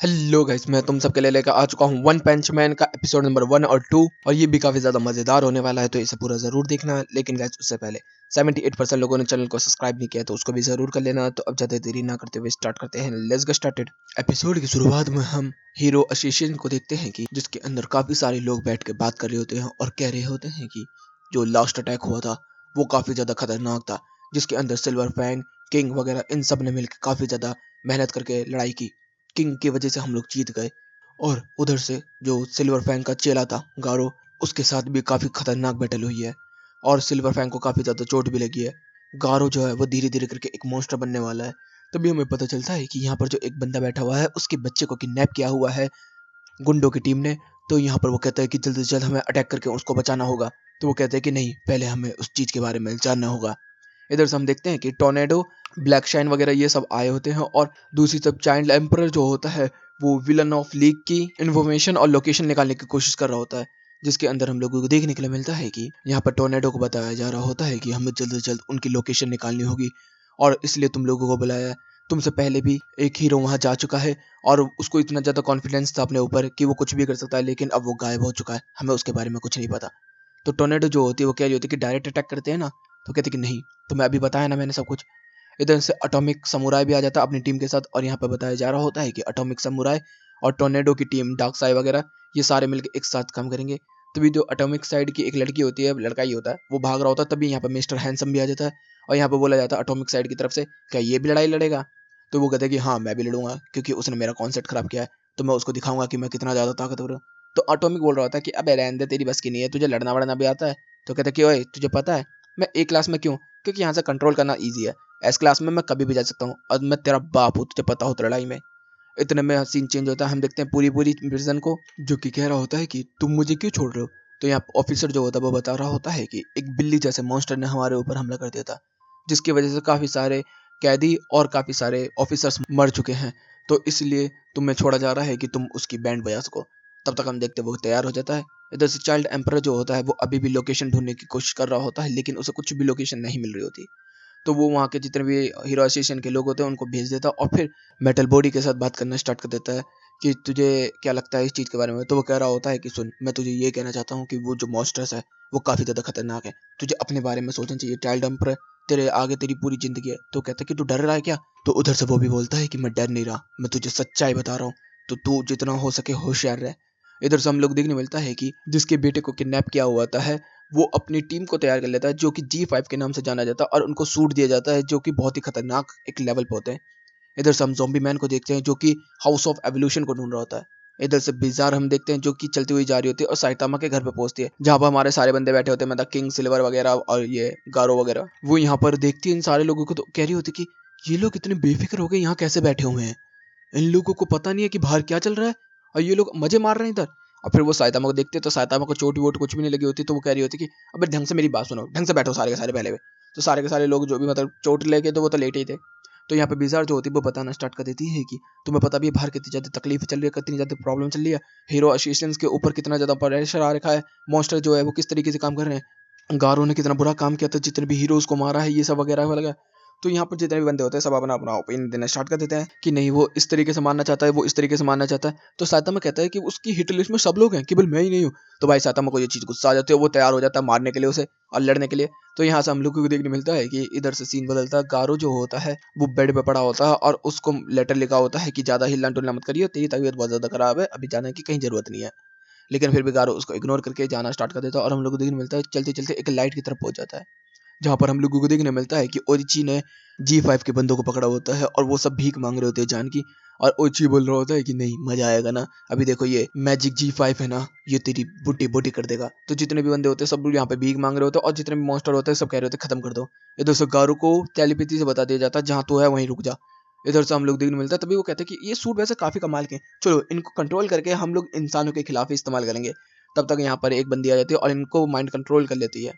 Hello guys, मैं तुम सबके लिए लेकर आ चुका हूँ वन पंच मैन का एपिसोड नंबर 1 और 2 और ये भी काफी ज्यादा मजेदार होने वाला है, तो इसे पूरा जरूर देखना। लेकिन गाइस उससे पहले 78% लोगों ने चैनल को सब्सक्राइब नहीं किया, तो उसको भी जरूर कर लेना। तो अब ज्यादा देरी ना करते हुए स्टार्ट करते हैं। Let's get started. एपिसोड की शुरुआत में हम हीरो एसोसिएशन को देखते हैं कि जिसके अंदर काफी सारे लोग बैठ के बात कर रहे होते हैं और कह रहे होते हैं कि जो लास्ट अटैक हुआ था वो काफी ज्यादा खतरनाक था, जिसके अंदर सिल्वर फैंग, किंग वगैरह इन सब ने मिलकर काफी ज्यादा मेहनत करके लड़ाई की। किंग की वजह से हम लोग जीत गए। और उधर से जो सिल्वर फैंग का चेला था गारो, उसके साथ भी काफी खतरनाक बैटल हुई है और सिल्वर फैंग को काफी ज्यादा चोट भी लगी है। गारो जो है वो धीरे धीरे करके एक मॉन्स्टर बनने वाला है। तभी हमें पता चलता है कि यहाँ पर जो एक बंदा बैठा हुआ है उसके बच्चे को किडनैप किया हुआ है गुंडों की टीम ने। तो यहाँ पर वो कहता है कि जल्द से जल्द हमें अटैक करके उसको बचाना होगा। तो वो कहते हैं कि नहीं, पहले हमें उस चीज के बारे में जानना होगा। इधर से हम देखते हैं कि टोर्नेडो, ब्लैक शाइन वगैरह ये सब आए होते हैं और दूसरी तरफ चाइल्ड एम्परर जो होता है वो विलन ऑफ लीग की इन्फॉर्मेशन और लोकेशन निकालने की कोशिश कर रहा होता है। जिसके अंदर हम लोगों को देखने के लिए मिलता है कि यहाँ पर टोर्नेडो को बताया जा रहा होता है कि हमें जल्द से जल्द उनकी लोकेशन निकालनी होगी और इसलिए तुम लोगों को बुलाया है। तुमसे पहले भी एक हीरो वहां जा चुका है और उसको इतना ज्यादा कॉन्फिडेंस था अपने ऊपर कि वो कुछ भी कर सकता है, लेकिन अब वो गायब हो चुका है, हमें उसके बारे में कुछ नहीं पता। तो टोर्नेडो जो होती है वो कह रही होती है कि डायरेक्ट अटैक करते हैं ना। तो कहते कि नहीं, तुम्हें अभी बताया ना मैंने सब कुछ। इधर से अटोमिक समुराई भी आ जाता है अपनी टीम के साथ और यहाँ पर बताया जा रहा होता है कि अटोमिक समुराई और टोर्नेडो की टीम डार्क साइड वगैरह ये सारे मिलकर एक साथ काम करेंगे। तभी जो अटोमिक साइड की एक लड़की होती है, लड़का ही होता है, वो भाग रहा होता है। तभी यहाँ पर मिस्टर हैंडसम भी आ जाता है और यहाँ पर बोला जाता है अटोमिक साइड की तरफ से, क्या ये भी लड़ाई लड़ेगा? तो वो कहता है कि हाँ, मैं भी लड़ूंगा क्योंकि उसने मेरा कॉन्सेप्ट खराब किया है, तो मैं उसको दिखाऊंगा कि मैं कितना ज्यादा ताकतवर हूँ। तो अटोमिक बोल रहा होता है कि अबे रहने दे, तेरी बस की नहीं है, तुझे लड़ना वड़ना भी आता है? तो कहता है कि ओए, तुझे पता है मैं ए क्लास में क्यों? क्योंकि यहाँ से कंट्रोल करना ईजी है। एस क्लास में मैं कभी भी जा सकता हूँ और मैं तेरा बाप हूँ, तुझे पता हो तो लड़ाई में। इतने में सीन चेंज होता है, हम देखते हैं पूरी पूरी प्रिजन को, जो कि कह रहा होता है कि तुम मुझे क्यों छोड़ रहे हो। तो यहाँ ऑफिसर जो होता है वो बता रहा होता है कि एक बिल्ली जैसे मॉन्स्टर ने हमारे ऊपर हमला कर दिया था, जिसकी वजह से काफी सारे कैदी और काफी सारे ऑफिसर्स मर चुके हैं। तो इसलिए तुम्हें छोड़ा जा रहा है कि तुम उसकी बैंड बजा सको। तब तक हम देखते वो तैयार हो जाता है। इधर से चाइल्ड एम्पर जो होता है वो अभी भी लोकेशन ढूंढने की कोशिश कर रहा होता है, लेकिन उसे कुछ भी लोकेशन नहीं मिल रही होती। तो वो वहाँ के जितने भी हीरो एसोसिएशन के लोग होते हैं उनको भेज देता और फिर मेटल बॉडी के साथ बात करना स्टार्ट कर देता है कि तुझे क्या लगता है इस चीज़ के बारे में। तो वो कह रहा होता है कि सुन, मैं तुझे ये कहना चाहता हूँ कि वो जो मॉन्स्टर्स है वो काफ़ी ज़्यादा खतरनाक है, तुझे अपने बारे में सोचना चाहिए। चाइल्ड एम्पर, तेरे आगे तेरी पूरी जिंदगी है। तो कहता है कि तू डर रहा है क्या? तो उधर से वो भी बोलता है कि मैं डर नहीं रहा, मैं तुझे सच्चाई बता रहा हूँ, तो तू जितना हो सके होशियार रह। इधर से हम लोग देखने मिलता है कि जिसके बेटे को किडनैप किया हुआ था वो अपनी टीम को तैयार कर लेता है, जो कि G5 के नाम से जाना जाता है, और उनको सूट दिया जाता है जो कि बहुत ही खतरनाक एक लेवल पे होते हैं। इधर से हम ज़ॉम्बी मैन को देखते हैं जो कि हाउस ऑफ एवोल्यूशन को ढूंढ रहा होता है। इधर से बिजार हम देखते हैं जो कि चलती हुई जा रही होती है और साइतामा के घर पे पहुंचती है, जहाँ पर हमारे सारे बंदे बैठे होते हैं, मतलब किंग, सिल्वर वगैरह और ये गारो वगैरह। वो यहाँ पर देखती है इन सारे लोगों को, तो कह रही होती कि ये लोग इतने बेफिक्र हो गए यहाँ कैसे बैठे हुए हैं, इन लोगों को पता नहीं है कि बाहर क्या चल रहा है और ये लोग मजे मार रहे हैं इधर। और फिर वो साइतामा को देखते हैं तो साइतामा को चोट वोट कुछ भी नहीं लगी होती, तो वो कह रही होती कि अबे ढंग से मेरी बात सुनो, ढंग से बैठो सारे के सारे पहले में। तो सारे के सारे लोग जो भी मतलब चोट लेके तो वो तो लेटे ही थे। तो यहाँ पे बिजार जो होती है वो बताना स्टार्ट कर देती है कि तुम्हें पता भी है बाहर कितनी ज्यादा तकलीफ चल रही है, कितनी ज्यादा प्रॉब्लम चल रही है, हीरो एसोसिएशन के ऊपर कितना ज्यादा प्रेशर आ रखा है, मॉन्स्टर जो है वो किस तरीके से काम कर रहे हैं, गारो ने कितना बुरा काम किया था, जितने भी हीरोज को मारा है, ये सब वगैरह वगैरह। तो यहाँ पर जितने भी बंदे होते हैं सब अपना अपना ओपिनियन देना स्टार्ट कर देते हैं कि नहीं, वो इस तरीके से मानना चाहता है, वो इस तरीके से मानना चाहता है। तो साइतामा कहता है कि उसकी हिट लिस्ट में सब लोग हैं, केवल मैं ही नहीं हूँ। तो भाई साइतामा को ये चीज़ गुस्सा आ जाती है, वो तैयार हो जाता है मारने के लिए उसे और लड़ने के लिए। तो यहाँ से हम लोग को देखने मिलता है कि इधर से सीन बदलता है। गारो जो होता है वो बेड पे पड़ा होता है और उसको लेटर लिखा होता है कि ज़्यादा हिलना डुलना मत करिए, तेरी तबीयत बहुत ज़्यादा खराब है, अभी जाने की कहीं ज़रूरत नहीं है। लेकिन फिर भी गारो उसको इग्नोर करके जाना स्टार्ट कर देता है और हम लोग को देखने मिलता है चलते चलते एक लाइट की तरफ पहुंच जाता है, जहाँ पर हम लोगों को देखने मिलता है कि ओरिची ने G5 के बंदों को पकड़ा होता है और वो सब भीख मांग रहे होते हैं जान की। और ओची बोल रहा होता है कि नहीं, मजा आएगा ना, अभी देखो ये मैजिक G5 है ना, ये तेरी बुड्ढी बोटी कर देगा। तो जितने भी बंदे होते हैं सब लोग यहाँ पे भीख मांग रहे होते हैं और जितने भी मॉन्स्टर होते हैं सब कह रहे होते हैं खत्म कर दो। इधर से गारू को टेलीपैथी से बता दिया जाता है जहाँ तो है वहीं रुक जा। इधर से हम लोग देखने मिलता है, तभी वो कहते हैं कि ये सूट वैसे काफी कमाल के हैं, चलो इनको कंट्रोल करके हम लोग इंसानों के खिलाफ ही इस्तेमाल करेंगे। तब तक यहाँ पर एक बंदी आ जाती है और इनको माइंड कंट्रोल कर लेती है।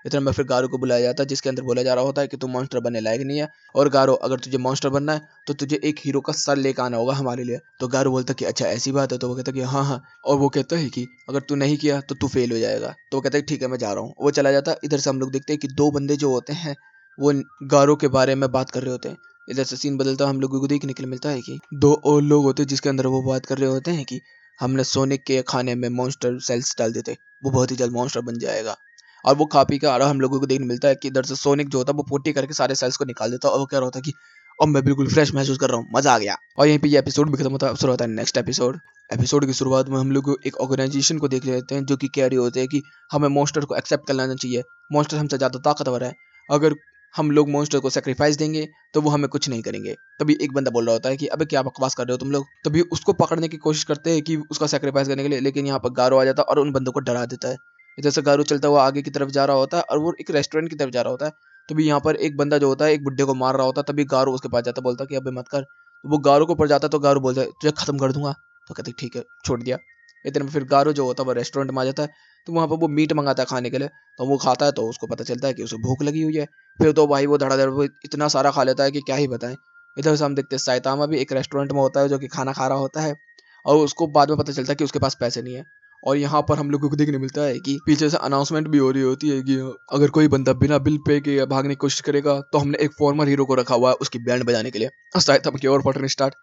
इतना में फिर गारो को बुलाया जाता है, जिसके अंदर बोला जा रहा होता है कि तू मॉन्स्टर बनने लायक नहीं है, और गारो अगर तुझे मॉन्स्टर बनना है तो तुझे एक हीरो का सर लेकर आना होगा हमारे लिए। तो गारो बोलता है कि अच्छा ऐसी बात है? तो वो कहता है कि हाँ हाँ, और वो कहता है कि अगर तू नहीं किया तो तू फेल हो जाएगा। तो वो कहता है ठीक है मैं जा रहा हूँ, वो चला जाता है। इधर से हम लोग देखते हैं कि दो बंदे जो होते हैं वो गारो के बारे में बात कर रहे होते हैं, इधर से सीन बदलता हम लोगों को देखने के लिए मिलता है कि दो और लोग होते हैं जिसके अंदर वो बात कर रहे होते हैं कि हमने सोनिक के खाने में मॉन्स्टर सेल्स डाल देते, वो बहुत ही जल्द मॉन्स्टर बन जाएगा। और वो खा पी के आ रहा हम लोगों को देखने मिलता है कि इधर से सोनिक जो होता है वो पोटी करके सारे सेल्स को निकाल देता है और वो कह रहा होता है कि अब मैं बिल्कुल फ्रेश महसूस कर रहा हूँ, मजा आ गया। और यहीं पे ये एपिसोड भी खत्म होता है। अब शुरू होता है नेक्स्ट एपिसोड। एपिसोड की शुरुआत में हम लोग एक ऑर्गेनाइजेशन को देख लेते हैं जो कि कह रहे होते हैं कि हमें मॉन्स्टर को एक्सेप्ट कर लेना चाहिए, मॉन्स्टर हमसे ज्यादा ताकतवर है, अगर हम लोग मॉन्स्टर को सेक्रीफाइस देंगे तो वो हमें कुछ नहीं करेंगे। तभी एक बंदा बोल रहा होता है कि अबे क्या बकवास कर रहे हो तुम लोग। तभी उसको पकड़ने की कोशिश करते हैं कि उसका सेक्रीफाइस करने के लिए, लेकिन यहाँ पर गारो आ जाता है और उन बंदों को डरा देता है। इधर से गारो चलता हुआ आगे की तरफ जा रहा होता है और वो एक रेस्टोरेंट की तरफ जा रहा होता है। तभी यहाँ पर एक बंदा जो होता है एक बुड्ढे को मार रहा होता है। तभी गारो उसके पास जाता, बोलता है कि अबे मत कर। तो वो गारो को पड़ जाता है तो गारो बोलता है तुझे खत्म कर दूंगा। तो कहते ठीक है, छोड़ दिया। इतने में फिर गारो जो होता है वो रेस्टोरेंट में आ जाता है। तो वहाँ पर वो मीट मंगाता है खाने के लिए। तो वो खाता है तो उसको पता चलता है कि उसे भूख लगी हुई है। फिर तो भाई वो धड़ाधड़ वो इतना सारा खा लेता है कि क्या ही बताएं। इधर से हम देखते हैं साइतामा भी एक रेस्टोरेंट में होता है जो कि खाना खा रहा होता है और उसको बाद में पता चलता है कि उसके पास पैसे नहीं है। और यहाँ पर हम लोगों को देखने मिलता है कि पीछे से अनाउंसमेंट भी हो रही होती है कि अगर कोई बंदा बिना बिल पे के भागने की कोशिश करेगा तो हमने एक फॉर्मर हीरो को रखा हुआ है उसकी बैंड बजाने के लिए। और साइतामा की और फटने स्टार्ट।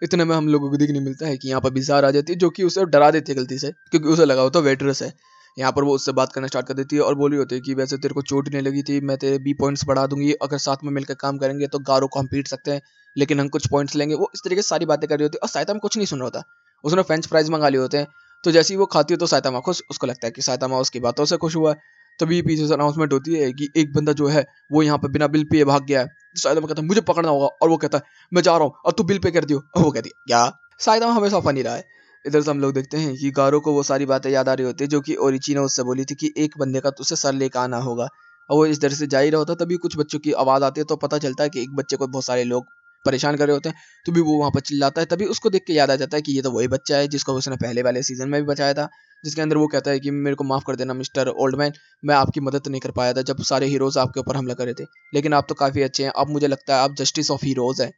इतने में हम लोगों को देखने मिलता है कि यहाँ पर बिजार आ जाती है जो कि उसे डरा देती है गलती से, क्योंकि उसे लगा होता है वेटरेस है। यहाँ पर वो उससे बात करना स्टार्ट कर देती है और बोली होती है कि वैसे तेरे को चोट नहीं लगी थी, मैं तेरे बी पॉइंट्स बढ़ा दूंगी, अगर साथ में मिलकर काम करेंगे तो गारो को हम पीट सकते हैं, लेकिन हम कुछ पॉइंट्स लेंगे। वो इस तरीके से सारी बातें कर रही होती है और साइतामा कुछ नहीं सुन रहा होता। उसने फ्रेंच फ्राइज मंगा लिए होते हैं। तो जैसे ही वो खाती है तो साइतामा खुश, उसको लगता है कि साइतामा उसकी बातों से खुश हुआ है। तभी पीछे से अनाउंसमेंट होती है कि एक बंदा जो है वो यहाँ पे बिना बिल पे भाग गया है। तो साइतामा कहता है मुझे पकड़ना होगा और वो कहता है मैं जा रहा हूँ और तू बिल पे कर दियो। और वो कहती है क्या। साइतामा हमेशा फनी रहा है। इधर से हम लोग देखते हैं कि गारो को वो सारी बातें याद आ रही होती है जो कि ओरिची ने उससे बोली थी कि एक बंदे का तुझसे सर लेकर आना होगा। और वो इस तरह से जा ही रहा होता है तभी कुछ बच्चों की आवाज आती है तो पता चलता है कि एक बच्चे को बहुत सारे लोग परेशान कर रहे होते हैं। तभी वो वहां पर चिल्लाता है, तभी उसको देख के याद आ जाता है कि ये तो वही बच्चा है जिसको उसने पहले वाले सीजन में भी बचाया था, जिसके अंदर वो कहता है कि मेरे को माफ कर देना मिस्टर ओल्डमैन, मैं आपकी मदद नहीं कर पाया था जब सारे हीरोज आपके ऊपर हमला कर रहे थे, लेकिन आप तो काफी अच्छे हैं, अब मुझे लगता है आप जस्टिस ऑफ हीरोज हैं।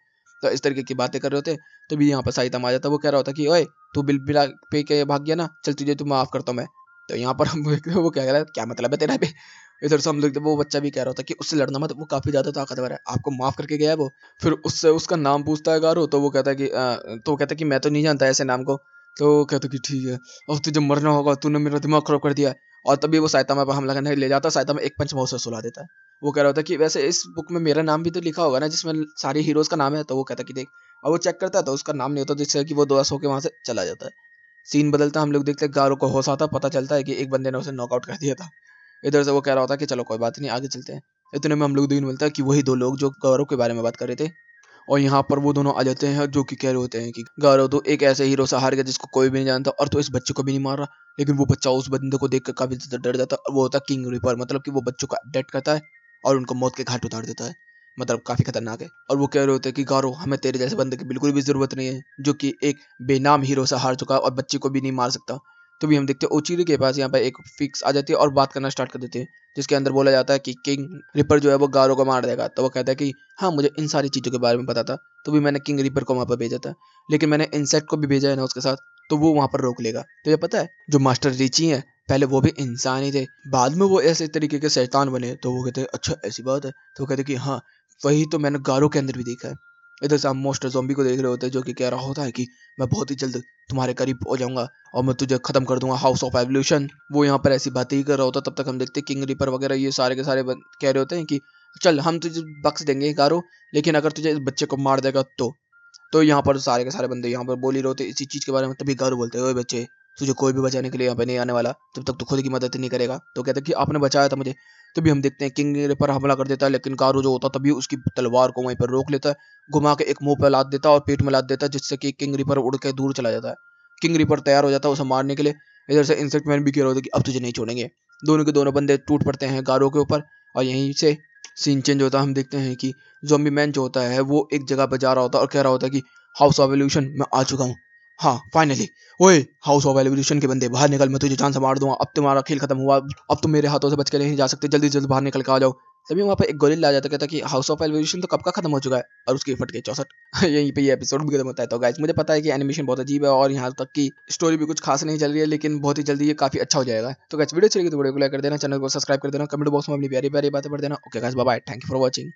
तो इस तरीके की बातें कर रहे होते। तभी यहाँ पर साइतामा आ जाता है। वो कह रहा होता कि ओए तू बिल बिला पे के भाग गया ना, चल तुझे तू माफ करता हूँ मैं। तो यहाँ पर हम वो क्या कह रहा है, क्या मतलब है तेरा भी। इधर से हम लोग वो बच्चा भी कह रहा था कि उससे लड़ना मत, वो काफी ज्यादा ताकतवर है, आपको माफ करके गया है वो। फिर उससे उसका नाम पूछता है गारो। तो वो कहता है कि तो वो कहता है कि मैं तो नहीं जानता ऐसे नाम को। तो वो कहता है कि ठीक है, अब तुझे मरना होगा, तूने मेरा दिमाग खराब कर दिया है। और तभी वो साइतामा पर हमला करने ले जाता है। साइतामा एक पंच में उसे सुला देता है। वो कह रहा होता है कि वैसे इस बुक में मेरा नाम भी तो लिखा होगा ना जिसमें सारे हीरोज का नाम है। तो वो कहता है कि देख, और वो चेक करता है तो उसका नाम नहीं होता, जिससे कि वो 2 सौ के वहां से चला जाता है। सीन बदलता हम लोग देखते हैं गारो को होश आता, पता चलता है कि एक बंदे ने उसे नॉकआउट कर दिया था। इधर से वो कह रहा होता है कि चलो कोई बात नहीं, आगे चलते हैं। इतने में हम लोग देखने मिलता है कि वही 2 लोग जो गारो के बारे में बात कर रहे थे, और यहाँ पर वो दोनों आ जाते हैं जो कि कह रहे होते हैं कि गारो तो एक ऐसे हीरो से हार गया जिसको कोई भी नहीं जानता, और तो इस बच्चे को भी नहीं मार रहा। लेकिन वो बच्चा उस बंदे को देख कर काफी ज्यादा डर जाता है। वो होता है किंग रिपर, मतलब कि वो बच्चों को अपडेट करता है और उनको मौत के घाट उतार देता है, मतलब काफी खतरनाक है। और वो कह रहे होते हैं कि गारो हमें तेरे जैसे बंदे की बिल्कुल भी जरूरत नहीं है जो कि एक बेनाम हीरो से हार चुका है और बच्चे को भी नहीं मार सकता। तो भी हम देखते हैं ओचिरी के पास यहाँ पर एक फिक्स आ जाती है और बात करना स्टार्ट कर देते हैं, जिसके अंदर बोला जाता है कि किंग रिपर जो है वो गारो को मार देगा। तो वो कहता है कि हाँ मुझे इन सारी चीजों के बारे में पता था, तो भी मैंने किंग रिपर को वहां पर भेजा था, लेकिन मैंने इंसेक्ट को भी भेजा है ना उसके साथ, तो वो वहां पर रोक लेगा। तो ये पता है जो मास्टर रीची है पहले वो भी इंसान ही थे, बाद में वो ऐसे तरीके के शैतान बने। तो वो कहते हैं अच्छा ऐसी बात है। तो वो कहते हैं कि हाँ वही तो मैंने गारो के अंदर भी देखा है। इधर से हम मोस्टर ज़ॉम्बी को देख रहे होते हैं जो कि कह रहा होता है कि मैं बहुत ही जल्द तुम्हारे करीब हो जाऊंगा और मैं तुझे खत्म कर दूंगा, हाउस ऑफ एवोल्यूशन। वो यहाँ पर ऐसी बातें ही कर रहा होता, तब तक हम देखते हैं किंग रिपर वगैरह ये सारे के सारे कह रहे होते हैं कि चल हम तुझे बख्श देंगे गारो, लेकिन अगर तुझे इस बच्चे को मार देगा तो यहाँ पर सारे के सारे बंदे यहाँ पर बोल ही रहे होते इसी चीज के बारे में। तभी गारो बोलते हैं ओए बच्चे, तुझे कोई भी बचाने के लिए यहाँ पे नहीं आने वाला जब तक तू खुद की मदद नहीं करेगा। तो कहते हैं कि आपने बचाया था मुझे। तभी हम देखते हैं किंग पर हमला कर देता है, लेकिन गारो जो होता तभी उसकी तलवार को वहीं पर रोक लेता है, घुमा के एक मुंह पे लाद देता है और पेट में लाद देता है, जिससे कि किंग रिपर उड़ के दूर चला जाता है। किंग रिपर तैयार हो जाता है उसे मारने के लिए। इधर से इंसेक्ट मैन भी कह रहा होता है कि अब तुझे नहीं छोड़ेंगे। दोनों के दोनों बंदे टूट पड़ते हैं गारो के ऊपर। और यहीं से सीन चेंज होता है। हम देखते हैं कि ज़ॉम्बी मैन जो होता है वो एक जगह पर जा रहा होता है और कह रहा होता है कि हाउस ऑफ एवोल्यूशन मैं आ चुका हूँ, हाँ फाइनली। ओए हाउस ऑफ एवोल्यूशन के बंदे बाहर निकल, मैं तुझे जान से मार दूंगा, अब तुम्हारा खेल खत्म हुआ, अब तुम मेरे हाथों से बच के नहीं जा सकते, जल्दी जल्दी बाहर निकल के आ जाओ। तभी वहाँ पे एक गोरिल्ला आ जाता, कहता कि हाउस ऑफ एवोल्यूशन तो कब का खत्म हो चुका है, और उसकी फट गई 64। यहीं पे ये एपिसोड भी खत्म होता है। तो गाइस मुझे पता है कि एनिमेशन बहुत अजीब है और यहाँ तक की स्टोरी भी कुछ खास नहीं चल रही है, लेकिन बहुत ही जल्दी ये काफी अच्छा हो जाएगा। तो गाइस वीडियो अच्छी लगी तो वीडियो को लाइक कर देना, चैनल को सब्सक्राइब कर देना, कमेंट बॉक्स में अपनी प्यारी प्यारी बातें पढ़ देना। Okay guys bye bye, thank you for watching.